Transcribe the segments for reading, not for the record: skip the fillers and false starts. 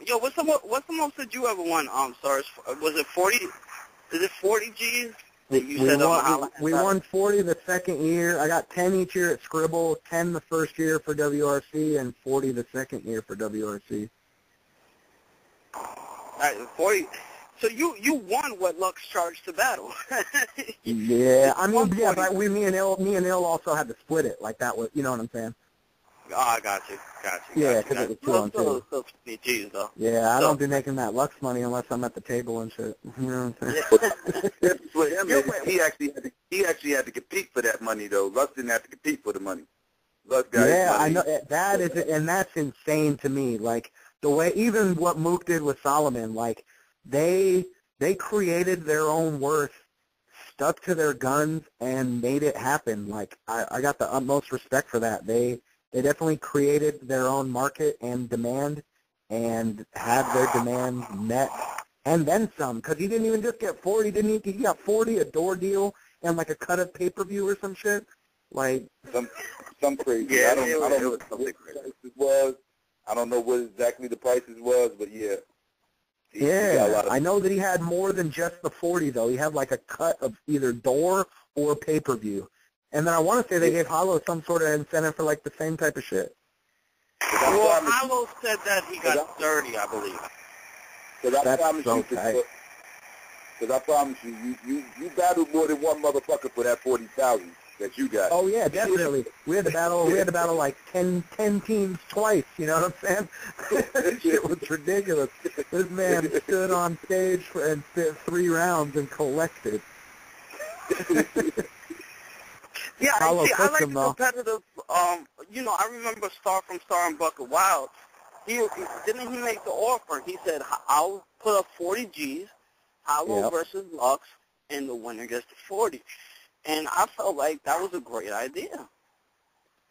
Yo, what's the most that you ever won, Saurus? Was it 40? Is it 40 G's? We won 40 the second year. I got 10 each year at Scribble, 10 the first year for WRC, and 40 the second year for WRC. 40. So you won what Lux charged to battle. Yeah, I mean, yeah, but me and Il also had to split it. Like that was, you know what I'm saying? Oh, I got you. Yeah, because it was 2 on 2. Still 20 G's though. Yeah, I don't be making that Lux money unless I'm at the table and shit. You know what I'm saying? For him, he actually had to compete for that money though. Lux didn't have to compete for the money. Lux got his money. I know that is, and that's insane to me. Like the way, even what Mook did with Solomon, like they created their own worth, stuck to their guns, and made it happen. Like I got the utmost respect for that. They definitely created their own market and demand, and had their demand met, and then some. Because he didn't even just get 40. He got 40, a door deal, and like a cut of pay-per-view or some shit. Like some crazy. Yeah, I don't know what the prices was. I don't know what exactly the prices was, but yeah. I know that he had more than just the 40 though. He had like a cut of either door or pay-per-view. And then I want to say they gave Hollow some sort of incentive for like the same type of shit. Well, Hollow said that he got 30, I believe. That's so tight. Because I promise you, you battled more than one motherfucker for that 40,000 that you got. Oh yeah, definitely. We had to battle like 10 teams twice. You know what I'm saying? This shit was ridiculous. This man stood on stage and spent 3 rounds and collected. Yeah, I like the competitive. I remember Star and Bucket Wild. Didn't he make the offer? He said, "I'll put up 40 G's, Hollow versus Lux, and the winner gets the 40." And I felt like that was a great idea.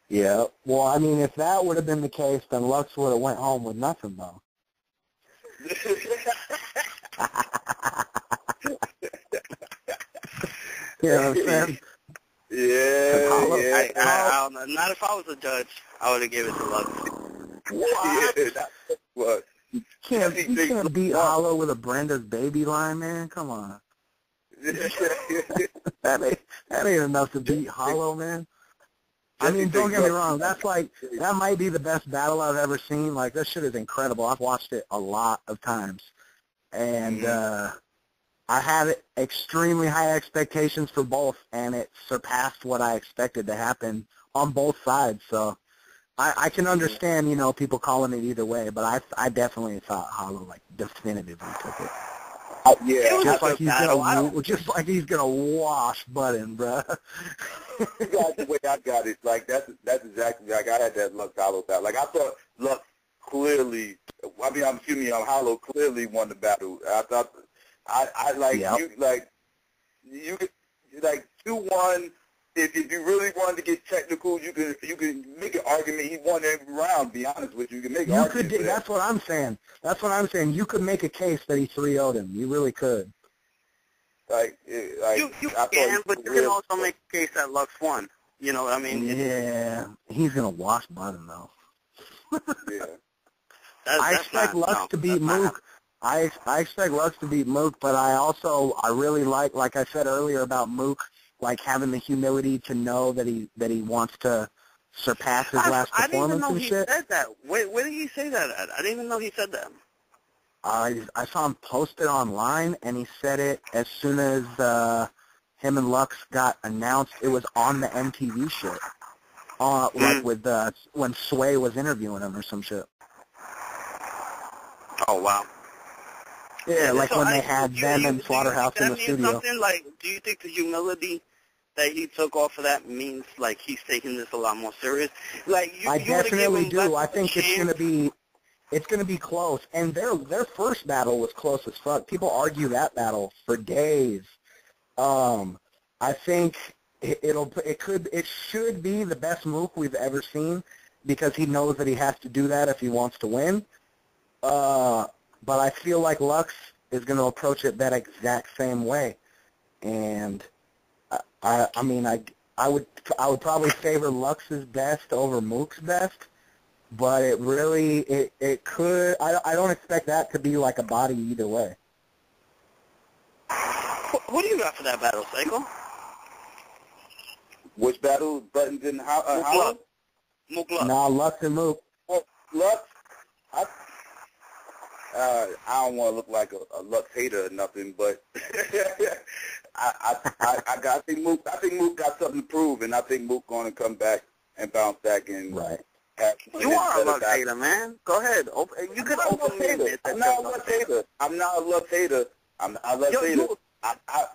Yeah. Well, I mean, if that would have been the case, then Lux would have went home with nothing, though. You know what I'm saying? Yeah. I don't know. Not if I was a judge. I would have given it to Lux. What? Yeah, what? You can't beat Hollow with a Brenda's baby line, man. Come on. that ain't enough to beat Hollow, man. I mean, don't get me wrong. That might be the best battle I've ever seen. Like, this shit is incredible. I've watched it a lot of times. And I had extremely high expectations for both, and it surpassed what I expected to happen on both sides. So I can understand, people calling it either way, but I definitely thought Hollow, like, definitively took it. Yeah, just like he's gonna wash Button, bro. That's the way I got it. Like that's exactly like I had that Lux Hollow battle. Like I thought Lux clearly. I mean, Hollow clearly won the battle. I thought you like 2-1. If you really wanted to get technical, you can make an argument. He won every round. To be honest with you, you can make an argument. That's what I'm saying. You could make a case that he 3-0'd him. You really could. You can, but you can also make a case that Lux won. You know what I mean? Yeah, he's gonna wash Button though. Yeah. I expect Lux to beat Mook. I expect Lux to beat Mook, but I really like I said earlier about Mook, like having the humility to know that he wants to surpass his last performance and shit. I didn't even know he said that. Where did he say that at? I didn't even know he said that. I saw him post it online, and he said it as soon as him and Lux got announced. It was on the MTV shit, like with when Sway was interviewing him or some shit. Oh wow. Yeah, like so when they had them and Slaughterhouse in the studio. Something like, do you think the humility that he took off of that means like he's taking this a lot more serious? Like I definitely do. I think it's gonna be close. And their first battle was close as fuck. People argue that battle for days. I think it should be the best Mook we've ever seen because he knows that he has to do that if he wants to win. But I feel like Lux is going to approach it that exact same way, and I would probably favor Lux's best over Mook's best, but it really, it could, I don't expect that to be like a body either way. Who do you got for that battle, Psycho? Which battle? Buttons and Hollow? Mook Lux. Nah, Lux and Mook. Oh, Lux? I don't want to look like a Lux hater or nothing, but I think Mook got something to prove, and I think Mook going to come back and bounce back and right. You are a Lux hater, man. Go ahead. You could openly admit that. I'm not a Lux hater. I'm not a Lux hater.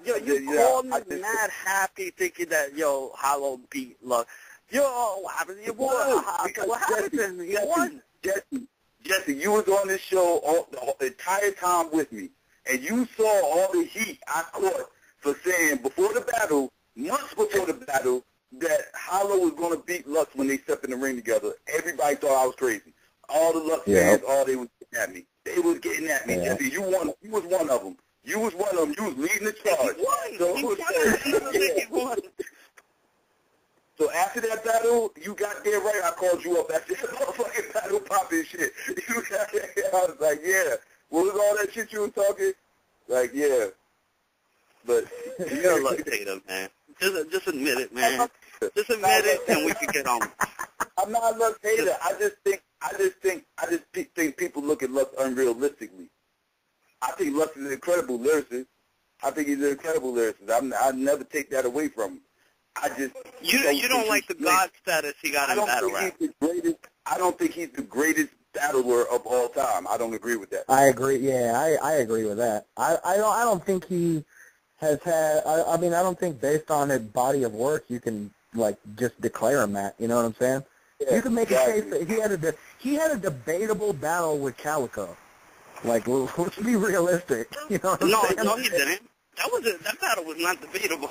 You called me mad happy thinking that, Hollow beat Lux. What happened to your boy? What happened to him? He won. Jesse, you was on this show the entire time with me, and you saw all the heat I caught for saying before the battle, months before the battle, that Hollow was going to beat Lux when they stepped in the ring together. Everybody thought I was crazy. All the Lux fans, they was getting at me. They was getting at me. Yeah. Jesse, you was one of them. You was one of them. You was leading the charge. He won. So after that battle, you got there right. I called you up after that motherfucking battle popping shit. I was like, yeah. What was all that shit you was talking? Like, yeah. But you're a Lux hater, man. Just admit it, man. Just admit it, and we can get on. I'm not a Lux hater. I just think people look at Lux unrealistically. I think Lux is an incredible lyricist. I think he's an incredible lyricist. I never take that away from him. You don't like the god status he got in battle rap. I don't think he's the greatest battler of all time. I don't agree with that. I agree. Yeah, I agree with that. I don't think he has had. I mean, I don't think based on his body of work you can just declare him that. You know what I'm saying? Yeah, you can make a case that he had a debatable battle with Calico. Let's be realistic. You know what I'm saying? No, he didn't. That battle was not debatable.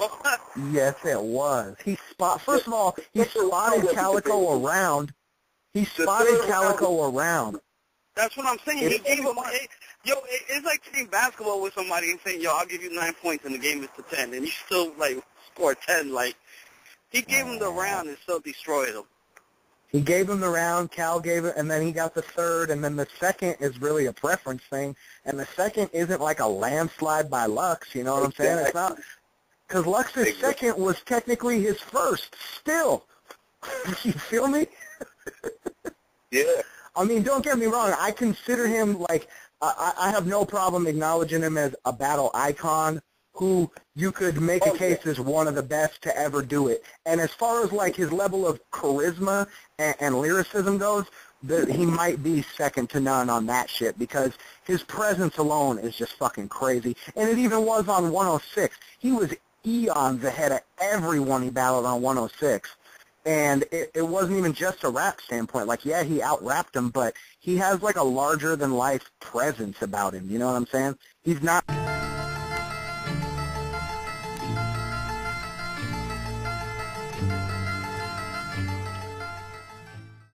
Yes, it was. First of all, he spotted Calico around. That's what I'm saying. He gave him it's like playing basketball with somebody and saying, I'll give you 9 points and the game is to 10, and you still score 10. He gave him the round and still destroyed him. He gave him the round, Cal gave it, and then he got the third, and then the second is really a preference thing, and the second isn't like a landslide by Lux, you know what I'm saying? It's not, because Lux's second was technically his first, still. You feel me? Yeah. I mean, don't get me wrong, I consider him, I have no problem acknowledging him as a battle icon, who you could make a case as one of the best to ever do it. And as far as his level of charisma and lyricism goes, he might be second to none on that shit because his presence alone is just fucking crazy. And it even was on 106. He was eons ahead of everyone he battled on 106. And it wasn't even just a rap standpoint. He out-rapped him, but he has a larger-than-life presence about him. You know what I'm saying? He's not...